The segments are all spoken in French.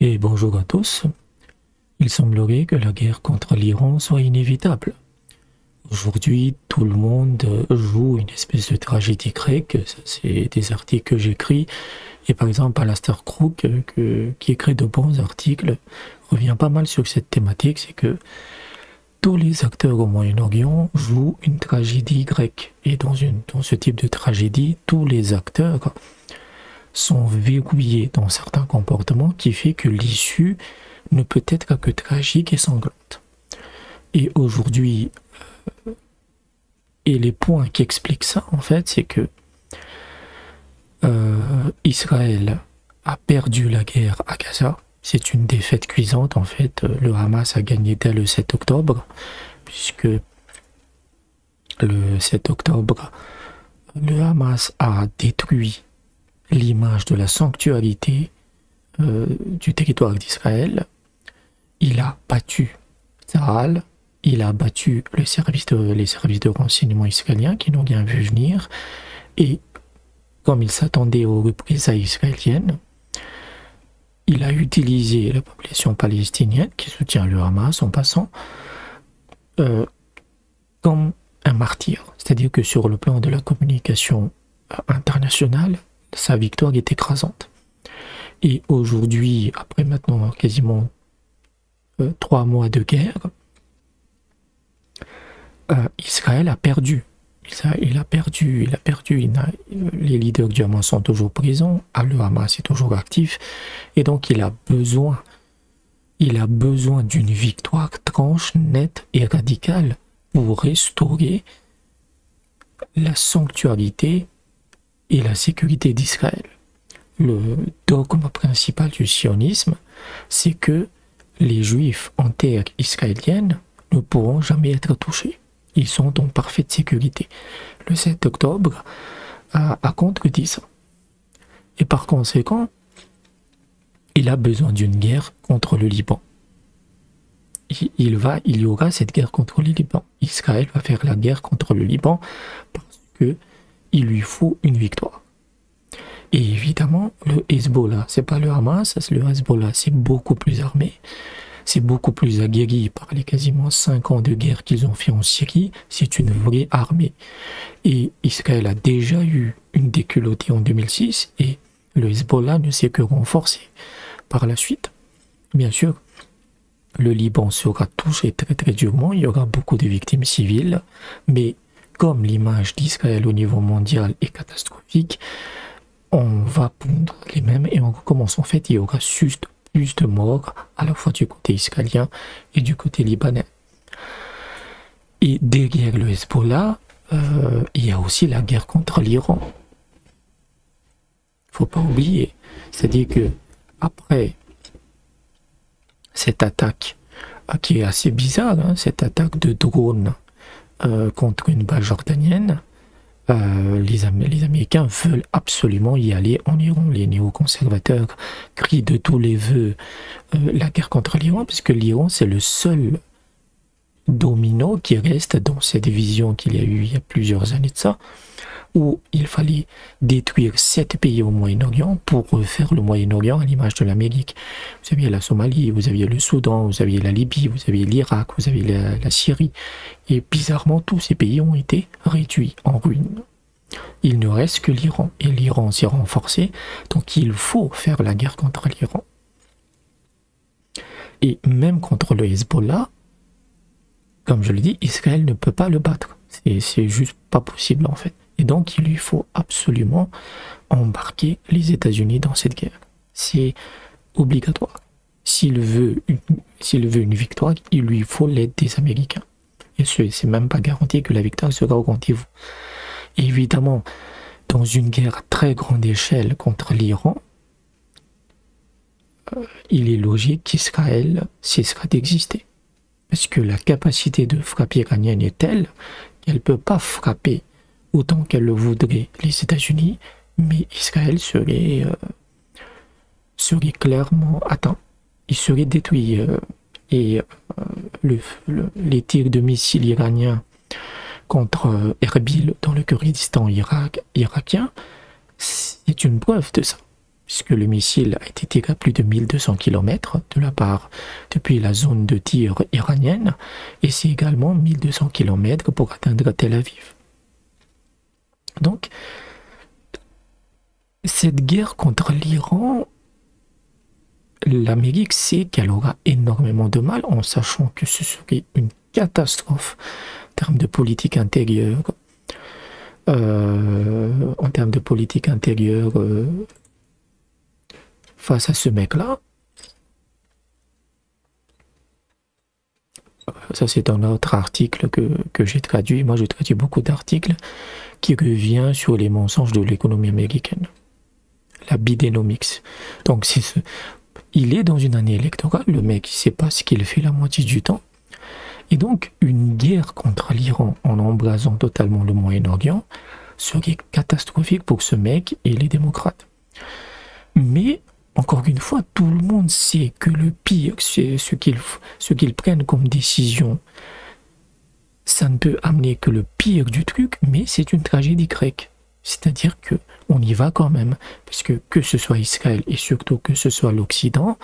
Et bonjour à tous. Il semblerait que la guerre contre l'Iran soit inévitable. Aujourd'hui, tout le monde joue une espèce de tragédie grecque. C'est des articles que j'écris. Et par exemple, Alastair Crooke, qui écrit de bons articles, revient pas mal sur cette thématique. C'est que tous les acteurs au Moyen-Orient jouent une tragédie grecque. Et dans ce type de tragédie, tous les acteurs sont verrouillés dans certains comportements qui fait que l'issue ne peut être que tragique et sanglante. Et aujourd'hui, et les points qui expliquent ça, en fait, c'est que Israël a perdu la guerre à Gaza. C'est une défaite cuisante, en fait. Le Hamas a gagné dès le 7 octobre, puisque le 7 octobre, le Hamas a détruit l'image de la sanctuarité du territoire d'Israël. Il a battu Tsahal, il a battu les services de renseignement israéliens qui n'ont rien vu venir, et comme il s'attendait aux représailles israéliennes, il a utilisé la population palestinienne qui soutient le Hamas en passant comme un martyr. C'est-à-dire que sur le plan de la communication internationale, sa victoire est écrasante. Et aujourd'hui, après maintenant quasiment 3 mois de guerre, Israël a perdu. Il a perdu. Les leaders du Hamas sont toujours présents, le Hamas est toujours actif, et donc il a besoin d'une victoire tranche, nette et radicale pour restaurer la sanctuarité et la sécurité d'Israël. Le dogme principal du sionisme, c'est que les Juifs en terre israélienne ne pourront jamais être touchés. Ils sont en parfaite sécurité. Le 7 octobre a contredit ça. Et par conséquent, il a besoin d'une guerre contre le Liban. Il y aura cette guerre contre le Liban. Israël va faire la guerre contre le Liban parce que il lui faut une victoire. Et évidemment, le Hezbollah, c'est pas le Hamas, le Hezbollah, c'est beaucoup plus armé, c'est beaucoup plus aguerri par les quasiment 5 ans de guerre qu'ils ont fait en Syrie, c'est une vraie armée. Et Israël a déjà eu une déculottée en 2006, et le Hezbollah ne s'est que renforcé par la suite. Bien sûr, le Liban sera touché très très durement, il y aura beaucoup de victimes civiles, mais comme l'image d'Israël au niveau mondial est catastrophique, on va pondre les mêmes et on recommence. En fait, il y aura juste plus de morts à la fois du côté israélien et du côté libanais. Et derrière le Hezbollah, il y a aussi la guerre contre l'Iran. Il ne faut pas oublier. C'est-à-dire que après cette attaque qui est assez bizarre, cette attaque de drone contre une base jordanienne, les Américains veulent absolument y aller en Iran. Les néoconservateurs crient de tous les vœux la guerre contre l'Iran, puisque l'Iran c'est le seul domino qui reste dans cette vision qu'il y a eu il y a plusieurs années de ça, où il fallait détruire 7 pays au Moyen-Orient pour refaire le Moyen-Orient à l'image de l'Amérique. Vous aviez la Somalie, vous aviez le Soudan, vous aviez la Libye, vous aviez l'Irak, vous aviez la Syrie. Et bizarrement, tous ces pays ont été réduits en ruine. Il ne reste que l'Iran. Et l'Iran s'est renforcé, donc il faut faire la guerre contre l'Iran. Et même contre le Hezbollah, comme je le dis, Israël ne peut pas le battre. C'est juste pas possible en fait. Et donc il lui faut absolument embarquer les États-Unis dans cette guerre. C'est obligatoire. S'il veut une victoire, il lui faut l'aide des Américains. Et c'est même pas garanti que la victoire sera au rendez-vous. Évidemment, dans une guerre à très grande échelle contre l'Iran, il est logique qu'Israël cessera d'exister. Parce que la capacité de frappe iranienne est telle qu'elle ne peut pas frapper autant qu'elle le voudrait les États-Unis, mais Israël serait clairement atteint. Il serait détruit. Et les tirs de missiles iraniens contre Erbil dans le Kurdistan irakien, c'est une preuve de ça. puisque le missile a été tiré à plus de 1200 km de la part depuis la zone de tir iranienne, et c'est également 1200 km pour atteindre Tel Aviv. Donc, cette guerre contre l'Iran, l'Amérique sait qu'elle aura énormément de mal, en sachant que ce serait une catastrophe en termes de politique intérieure, face à ce mec-là. Ça, c'est un autre article que j'ai traduit. Moi, je traduis beaucoup d'articles qui revient sur les mensonges de l'économie américaine. La Bidenomics. Donc, il est dans une année électorale, le mec, il ne sait pas ce qu'il fait la moitié du temps. Et donc, une guerre contre l'Iran en embrasant totalement le Moyen-Orient serait catastrophique pour ce mec et les démocrates. Mais, encore une fois, tout le monde sait que le pire, c'est ce qu'ils prennent comme décision. Ça ne peut amener que le pire du truc, mais c'est une tragédie grecque. C'est-à-dire que on y va quand même, parce que ce soit Israël et surtout que ce soit l'Occident,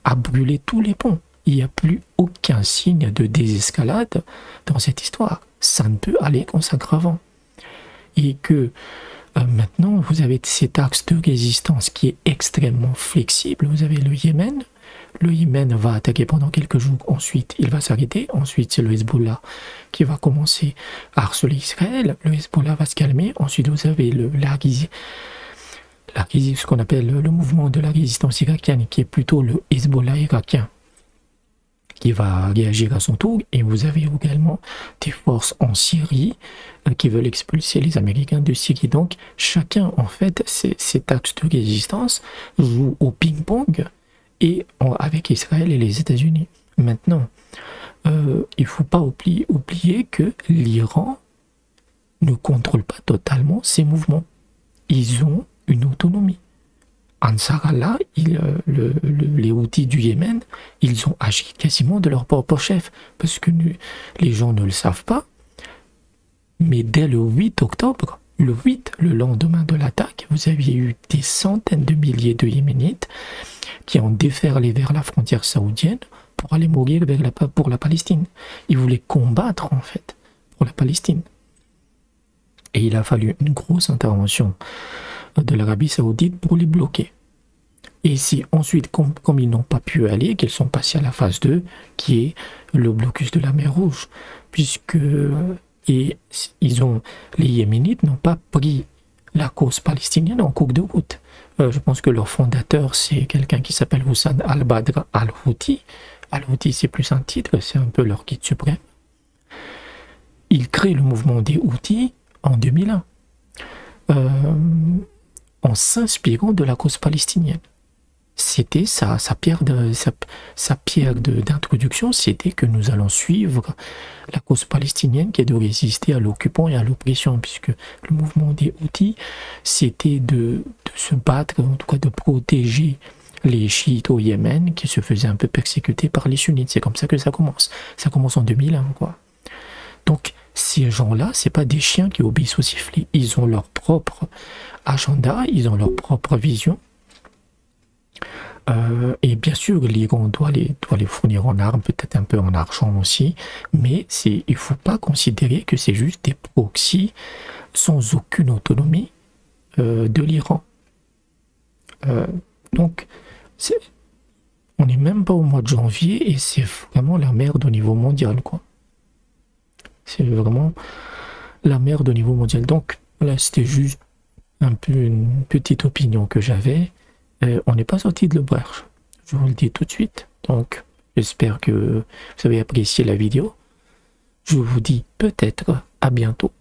a brûlé tous les ponts. Il n'y a plus aucun signe de désescalade dans cette histoire. Ça ne peut aller qu'en s'aggravant. Et que maintenant, vous avez cet axe de résistance qui est extrêmement flexible. Vous avez le Yémen. Le Yémen va attaquer pendant quelques jours, ensuite il va s'arrêter. Ensuite, c'est le Hezbollah qui va commencer à harceler Israël. Le Hezbollah va se calmer. Ensuite, vous avez ce qu'on appelle le mouvement de la résistance irakienne, qui est plutôt le Hezbollah irakien, qui va réagir à son tour. Et vous avez également des forces en Syrie qui veulent expulser les Américains de Syrie. Donc chacun, en fait, cet axe de résistance joue au ping-pong et avec Israël et les États-Unis. Maintenant, il ne faut pas oublier que l'Iran ne contrôle pas totalement ces mouvements. Ils ont une autonomie. Ansarallah, les Houthis du Yémen, ils ont agi quasiment de leur propre chef, parce que les gens ne le savent pas, mais dès le 8 octobre, le lendemain de l'attaque, vous aviez eu des centaines de milliers de Yéménites qui ont déferlé vers la frontière saoudienne pour aller mourir pour la Palestine. Ils voulaient combattre, en fait, pour la Palestine. Et il a fallu une grosse intervention de l'Arabie Saoudite pour les bloquer. Et c'est ensuite, comme ils n'ont pas pu aller, qu'ils sont passés à la phase 2, qui est le blocus de la mer Rouge, puisque les Yéménites n'ont pas pris la cause palestinienne en cours de route. Je pense que leur fondateur, c'est quelqu'un qui s'appelle Hussein al-Badr al-Houthi. Al-Houthi, c'est plus un titre, c'est un peu leur guide suprême. Ils créent le mouvement des Houthis en 2001. En s'inspirant de la cause palestinienne. C'était sa pierre d'introduction, c'était que nous allons suivre la cause palestinienne qui est de résister à l'occupant et à l'oppression, puisque le mouvement des Houthis, c'était de se battre, en tout cas de protéger les chiites au Yémen qui se faisaient un peu persécuter par les sunnites. C'est comme ça que ça commence. Ça commence en 2001, quoi. Donc, ces gens-là, c'est pas des chiens qui obéissent au sifflet. Ils ont leur propre agenda, ils ont leur propre vision. Et bien sûr, l'Iran doit les fournir en armes, peut-être un peu en argent aussi, mais il ne faut pas considérer que c'est juste des proxys sans aucune autonomie de l'Iran. Donc, on n'est même pas au mois de janvier et c'est vraiment la merde au niveau mondial, quoi. C'est vraiment la merde au niveau mondial. Donc là, c'était juste un peu une petite opinion que j'avais. On n'est pas sorti de l'auberge, je vous le dis tout de suite. Donc, j'espère que vous avez apprécié la vidéo. Je vous dis peut-être à bientôt.